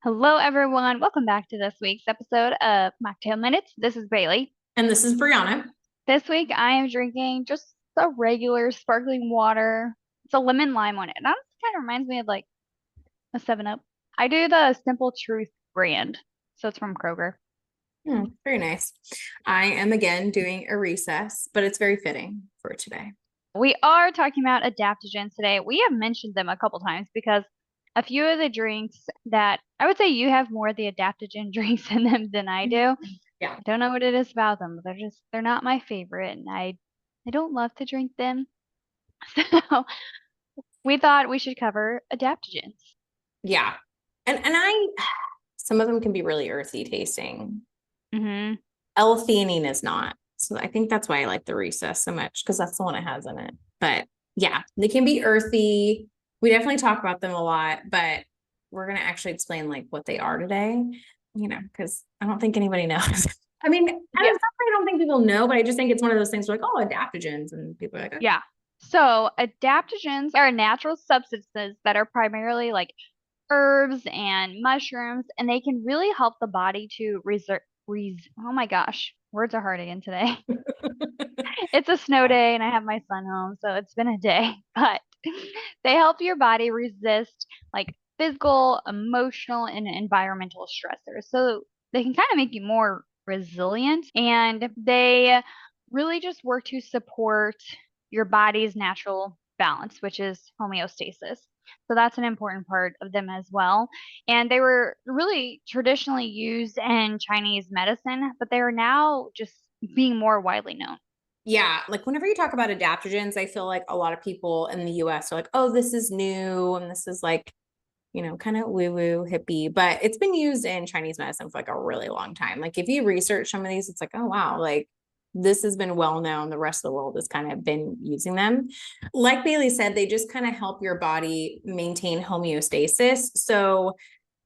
Hello, everyone. Welcome back to this week's episode of Mocktail Minutes. This is Bailey. And this is Brianna. This week, I am drinking just a regular sparkling water. It's a lemon lime one. It honestly kind of reminds me of like a 7 Up. I do the Simple Truth brand, so it's from Kroger. Very nice. I am again doing a recess, but it's very fitting for today. We are talking about adaptogens today. We have mentioned them a couple times because a few of the drinks that I would say you have more of the adaptogen drinks in them than I do. Yeah. I don't know what it is about them, but they're not my favorite, and I don't love to drink them. So we thought we should cover adaptogens. Yeah. And I some of them can be really earthy tasting. Hmm. L-theanine is not. So I think that's why I like the recess so much because that's the one it has in it. But yeah, they can be earthy. We definitely talk about them a lot, but we're gonna actually explain like what they are today, because I don't think anybody knows. I mean, Yeah, I don't think people know, but I just think it's one of those things like, oh, adaptogens, and people are like, okay. yeah. So adaptogens are natural substances that are primarily like herbs and mushrooms, and they can really help the body to oh my gosh, words are hard again today. It's a snow day and I have my son home, so it's been a day, but they help your body resist like physical, emotional, and environmental stressors. So they can kind of make you more resilient, and they really just work to support your body's natural balance, which is homeostasis. So that's an important part of them as well. And they were really traditionally used in Chinese medicine, but they are now just being more widely known. Yeah, like whenever you talk about adaptogens, I feel like a lot of people in the US are like, oh, this is new and this is like, kind of woo-woo hippie, but it's been used in Chinese medicine for like a really long time. Like if you research some of these, it's like, oh wow, like this has been well known. The rest of the world has kind of been using them. Like Bailey said, they just kind of help your body maintain homeostasis. So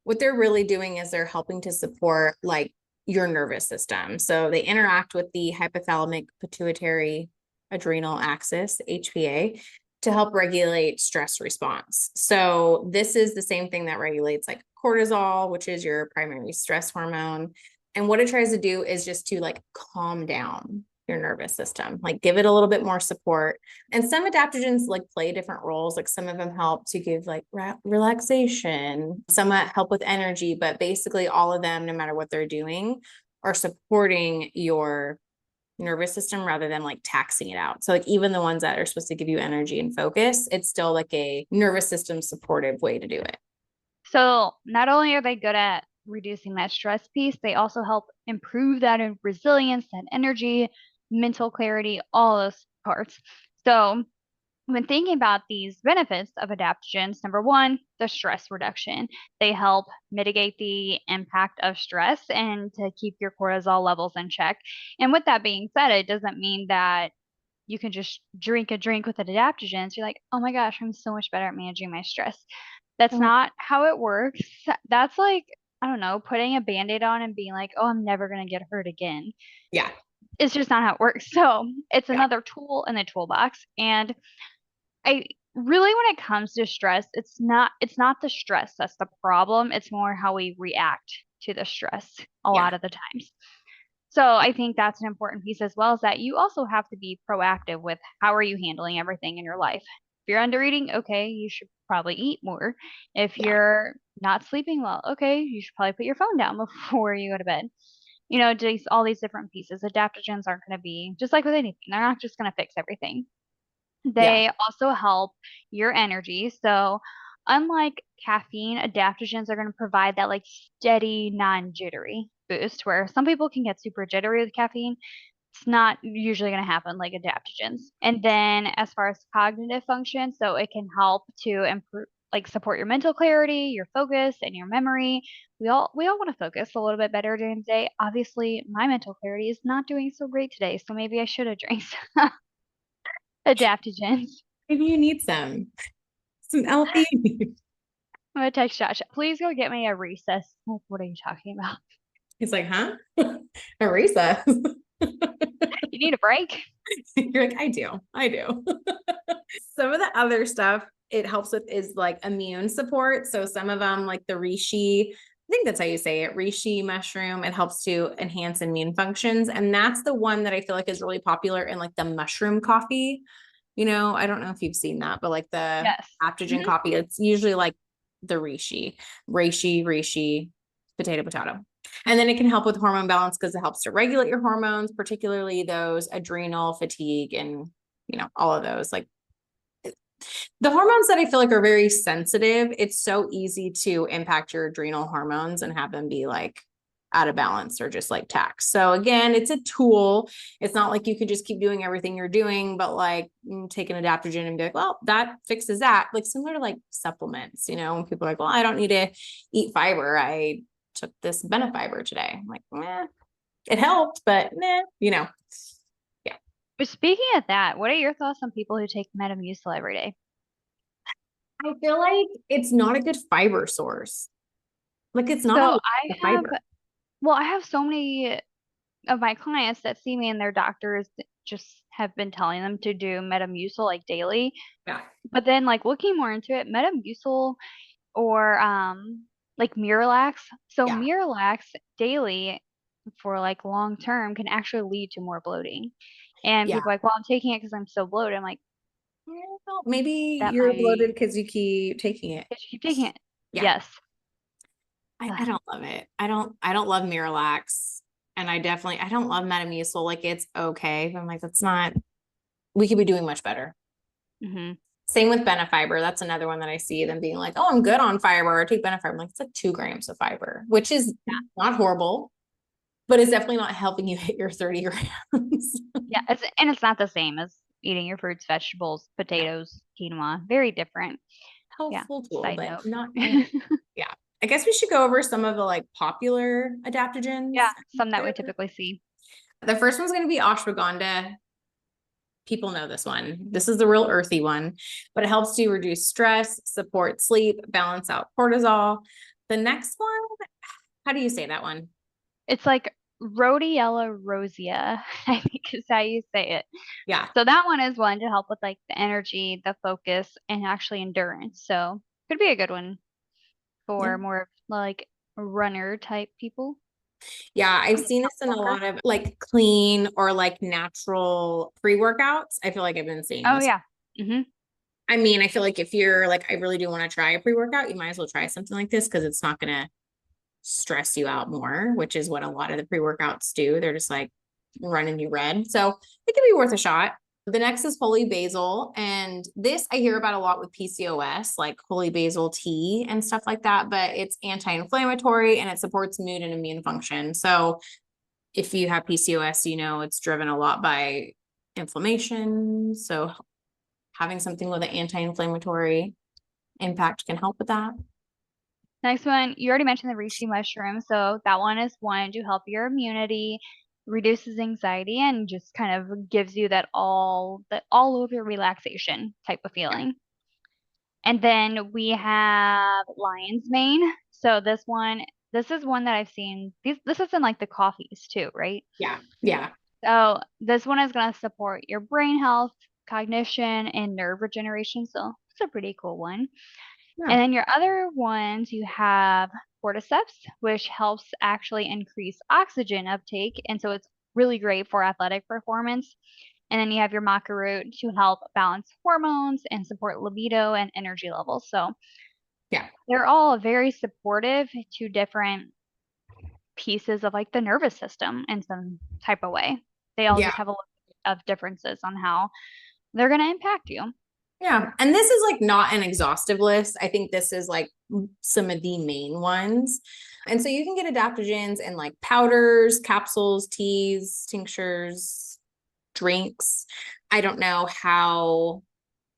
what they're really doing is they're helping to support like your nervous system. So they interact with the hypothalamic pituitary adrenal axis, HPA, to help regulate stress response. So this is the same thing that regulates like cortisol, which is your primary stress hormone. And what it tries to do is just to like calm down your nervous system, like give it a little bit more support. And some adaptogens like play different roles. Like some of them help to give like relaxation, some help with energy, but basically all of them, no matter what they're doing, are supporting your nervous system rather than like taxing it out. So like even the ones that are supposed to give you energy and focus, it's still like a nervous system supportive way to do it. So not only are they good at reducing that stress piece, they also help improve that resilience, that energy, mental clarity, all those parts. So when thinking about these benefits of adaptogens, number one, the stress reduction. They help mitigate the impact of stress and to keep your cortisol levels in check. And with that being said, it doesn't mean that you can just drink a drink with adaptogens. You're like, oh my gosh, I'm so much better at managing my stress. That's not how it works. That's like, I don't know, putting a band-aid on and being like, oh, I'm never going to get hurt again. Yeah. It's just not how it works. So it's Yeah. another tool in the toolbox. And I really, when it comes to stress, it's not the stress that's the problem. It's more how we react to the stress a Yeah. lot of the times. So I think that's an important piece as well, is that you also have to be proactive with how are you handling everything in your life. If you're under eating, okay, you should probably eat more. If Yeah. you're not sleeping well, okay, you should probably put your phone down before you go to bed. Just all these different pieces. Adaptogens aren't going to be just like with anything. They're not just going to fix everything. Yeah. They also help your energy. So, unlike caffeine, adaptogens are going to provide that like steady, non-jittery boost where some people can get super jittery with caffeine. It's not usually going to happen like adaptogens. And then as far as cognitive function, so it can help to improve like support your mental clarity, your focus, and your memory. We all want to focus a little bit better during the day. Obviously, my mental clarity is not doing so great today, so maybe I should have drank some adaptogens. Maybe you need some L-theanine. I'm gonna text Josh. Please go get me a recess. Like, what are you talking about? He's like, huh? A recess. You need a break? You're like, I do. I do. Some of the other stuff it helps with is like immune support. So some of them, like the reishi, think that's how you say it, reishi mushroom. It helps to enhance immune functions. And that's the one that I feel like is really popular in like the mushroom coffee. I don't know if you've seen that, but like the Yes. adaptogen coffee, it's usually like the reishi, potato. And then it can help with hormone balance because it helps to regulate your hormones, particularly those adrenal, fatigue, and all of those. Like the hormones that I feel like are very sensitive, it's so easy to impact your adrenal hormones and have them be like out of balance or just like taxed. So again, it's a tool. It's not like you could just keep doing everything you're doing, but like take an adaptogen and be like, well, that fixes that. Like similar to like supplements, when people are like, well, I don't need to eat fiber. I took this benefiber today. I'm like, it helped, but yeah. But speaking of that, what are your thoughts on people who take Metamucil every day? I feel like it's not a good fiber source. Like it's not a So lot I of have, fiber. well, I have so many of my clients that see me and their doctors just have been telling them to do Metamucil like daily. Yeah. But then like looking more into it, Metamucil or like Miralax. So Yeah. Miralax daily for like long term can actually lead to more bloating. And Yeah. people are like, well, I'm taking it because I'm so bloated. I'm like, Well, maybe that you're bloated might because you keep taking it. if you keep taking it. Yeah. Yes. I don't love it. I don't love Miralax. And I don't love Metamucil. Like it's okay. But I'm like, that's not, we could be doing much better. Hmm. Same with Benefiber. That's another one that I see them being like, oh, I'm good on fiber. I take Benefiber. I'm like, it's like 2 grams of fiber, which is not horrible, but it's definitely not helping you hit your 30 grams. Yeah, and it's not the same as eating your fruits, vegetables, Yeah. potatoes, quinoa. Very different. Yeah, Helpful tool, side but note. not, yeah. I guess we should go over some of the like popular adaptogens. Yeah, some that we typically see. The first one's going to be ashwagandha. People know this one. This is the real earthy one, but it helps to reduce stress, support sleep, balance out cortisol. The next one, how do you say that one? It's like rhodiola rosea, I think is how you say it. Yeah. So that one is one to help with like the energy, the focus, and actually endurance. So could be a good one Yeah. for more like runner type people. Yeah. I've Maybe seen not this in a walker. lot of like clean or like natural pre-workouts. I feel like I've been seeing Oh this. yeah. Hmm. I mean, I feel like if you're like, I really do want to try a pre-workout, you might as well try something like this because it's not going to stress you out more, which is what a lot of the pre-workouts do. They're just like running you red. So it can be worth a shot. The next is holy basil. And this I hear about a lot with PCOS, like holy basil tea and stuff like that, but it's anti-inflammatory and it supports mood and immune function. So if you have PCOS, it's driven a lot by inflammation. So having something with an anti-inflammatory impact can help with that. Next one, you already mentioned the reishi mushroom, so that one is one to help your immunity, reduces anxiety, and just kind of gives you that all over relaxation type of Yeah. feeling. And then we have lion's mane. So this is one that I've seen. This is in like the coffees too, right? Yeah. Yeah. So this one is going to support your brain health, cognition, and nerve regeneration. So it's a pretty cool one. Yeah. And then your other ones, you have cordyceps, which helps actually increase oxygen uptake. And so it's really great for athletic performance. And then you have your maca root to help balance hormones and support libido and energy levels. So Yeah. they're all very supportive to different pieces of like the nervous system in some type of way. They all Yeah. just have a little bit of differences on how they're going to impact you. Yeah. And this is like not an exhaustive list. I think this is like some of the main ones. And so you can get adaptogens in like powders, capsules, teas, tinctures, drinks. I don't know how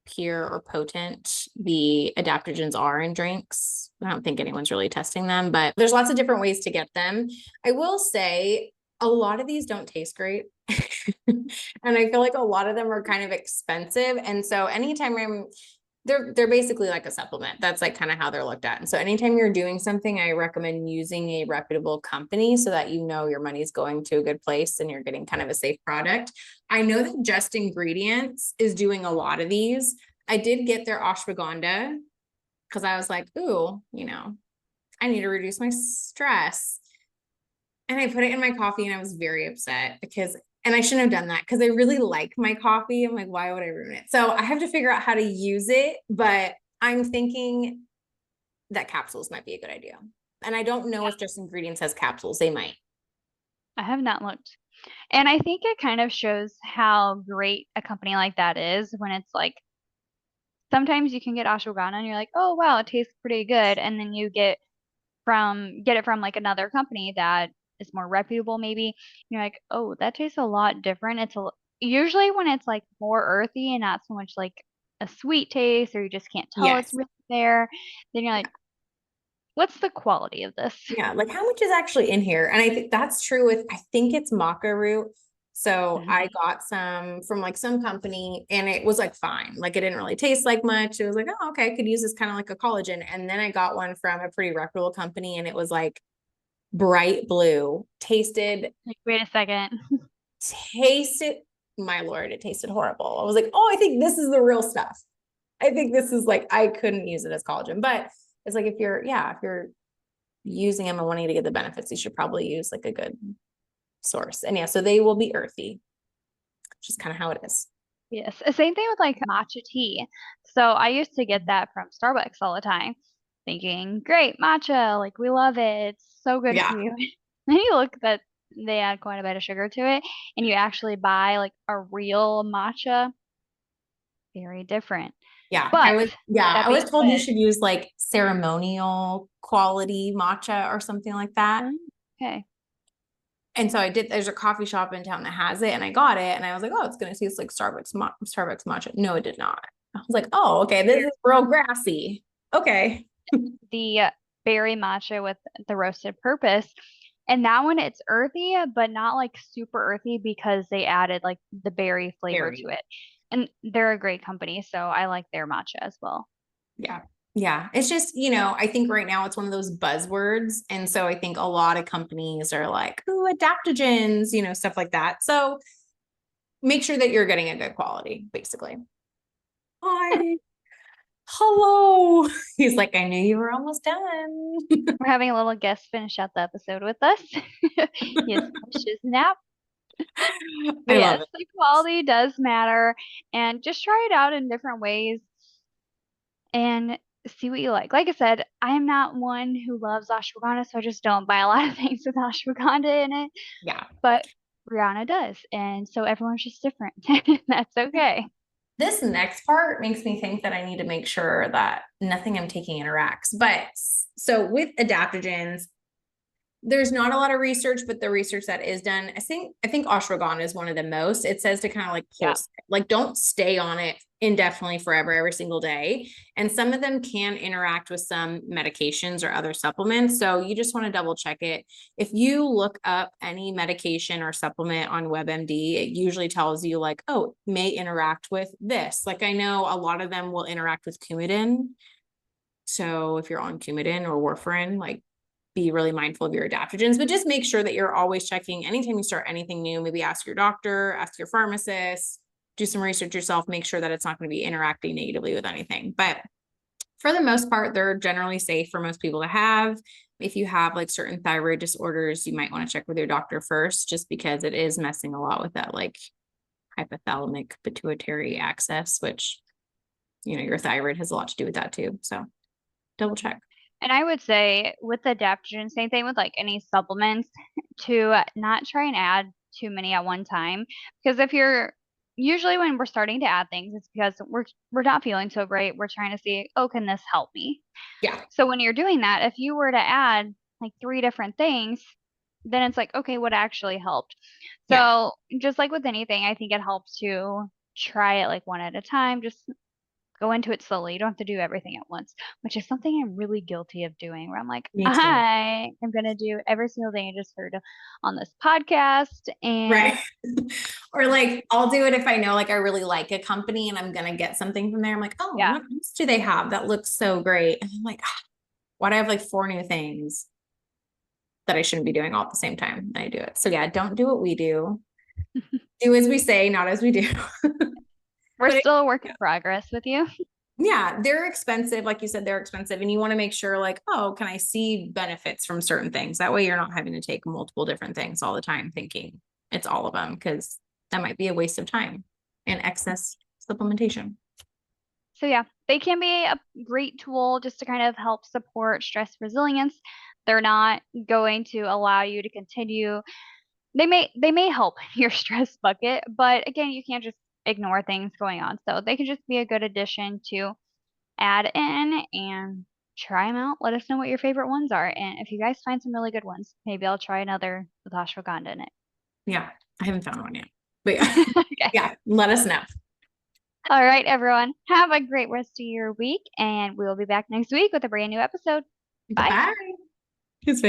pure or potent the adaptogens are in drinks. I don't think anyone's really testing them, but there's lots of different ways to get them. I will say a lot of these don't taste great. And I feel like a lot of them are kind of expensive. And so anytime they're basically like a supplement. That's like kind of how they're looked at. And so anytime you're doing something, I recommend using a reputable company so that your money's going to a good place and you're getting kind of a safe product. I know that Just Ingredients is doing a lot of these. I did get their ashwagandha because I was like, ooh, I need to reduce my stress. And I put it in my coffee and I was very upset because, and I shouldn't have done that because I really like my coffee. I'm like, why would I ruin it? So I have to figure out how to use it, but I'm thinking that capsules might be a good idea. And I don't know if Just Ingredients has capsules. They might. I have not looked. And I think it kind of shows how great a company like that is when it's like sometimes you can get ashwagandha and you're like, oh wow, it tastes pretty good. And then you get it from like another company that is more reputable maybe. You're like, oh, that tastes a lot different. Usually when it's like more earthy and not so much like a sweet taste or you just can't tell it's Yes. really there, then you're like, what's the quality of this? Yeah, like how much is actually in here? And I think that's true with, I think it's maca root. So I Mhm. got some from like some company and it was like fine. Like it didn't really taste like much. It was like, oh, okay, I could use this kind of like a collagen. And then I got one from a pretty reputable company and it was like bright blue, Like, wait a second. tasted, my Lord, it tasted horrible. I was like, oh, I think this is the real stuff. I think this is like, I couldn't use it as collagen, but it's like, if you're using them and wanting to get the benefits, you should probably use like a good source. And yeah, so they will be earthy, which is kind of how it is. Yes. Same thing with like matcha tea. So I used to get that from Starbucks all the time, thinking, great, matcha, like we love it. It's so good Yeah. for you. Then you look that they add quite a bit of sugar to it, and you actually buy like a real matcha, very different. Yeah. But I that was being told you said, should use like ceremonial quality matcha or something like that. mm, okay. And so I did, there's a coffee shop in town that has it and I got it and I was like, oh, it's going to taste like Starbucks matcha. No, it did not. I was like, oh, okay, this is real grassy. Okay. The berry matcha with the roasted purpose. And that one, it's earthy, but not like super earthy because they added like the berry flavor to Very. it. And they're a great company, so I like their matcha as well. Yeah. Yeah. It's just, I think right now it's one of those buzzwords. And so I think a lot of companies are like, ooh, adaptogens, stuff like that. So make sure that you're getting a good quality, basically. Hi. Hello. He's like, I knew you were almost done. We're having a little guest finish out the episode with us. He has finished his nap. But I love yes, it. the quality does matter. And just try it out in different ways and see what you like. Like I said, I'm not one who loves ashwagandha, so I just don't buy a lot of things with ashwagandha in it. Yeah. But Rihanna does. And so everyone's just different. That's okay. This next part makes me think that I need to make sure that nothing I'm taking interacts. But so with adaptogens, there's not a lot of research, but the research that is done, I think ashwagandha is one of the most. It says to kind of like Yeah. pulse, like don't stay on it indefinitely forever, every single day. And some of them can interact with some medications or other supplements. So you just want to double check it. If you look up any medication or supplement on WebMD, it usually tells you like, oh, it may interact with this. Like I know a lot of them will interact with Coumadin. So if you're on Coumadin or warfarin, like be really mindful of your adaptogens, but just make sure that you're always checking anytime you start anything new. Maybe ask your doctor, ask your pharmacist, do some research yourself, make sure that it's not going to be interacting negatively with anything. But for the most part, they're generally safe for most people to have. If you have like certain thyroid disorders, you might want to check with your doctor first, just because it is messing a lot with that like hypothalamic pituitary axis, which, your thyroid has a lot to do with that too. So double check. And I would say with the adaptogen, same thing with like any supplements, to not try and add too many at one time. Because if you're usually when we're starting to add things, it's because we're not feeling so great. We're trying to see, oh, can this help me? Yeah. So when you're doing that, if you were to add like three different things, then it's like, okay, what actually helped? Yeah. So just like with anything, I think it helps to try it like one at a time. Just go into it slowly. You don't have to do everything at once, which is something I'm really guilty of doing, where I'm like, Me too. I am going to do every single thing I just heard on this podcast. And Right. Or like I'll do it if I know like I really like a company and I'm gonna get something from there. I'm like, oh, yeah, what else do they have that looks so great? And I'm like, why do I have like four new things that I shouldn't be doing all at the same time? And I do it. So yeah, don't do what we do. Do as we say, not as we do. we're But still a work in progress with you. Yeah, they're expensive. Like you said, they're expensive. And you want to make sure, like, oh, can I see benefits from certain things? That way you're not having to take multiple different things all the time thinking it's all of them, because that might be a waste of time and excess supplementation. So yeah, they can be a great tool just to kind of help support stress resilience. They're not going to allow you to continue. They may help your stress bucket, but again, you can't just ignore things going on. So they can just be a good addition to add in and try them out. Let us know what your favorite ones are. And if you guys find some really good ones, maybe I'll try another with ashwagandha in it. Yeah, I haven't found one yet. But yeah, Okay. yeah, let us know. All right, everyone. Have a great rest of your week, and we'll be back next week with a brand new episode. Bye. Bye. His face.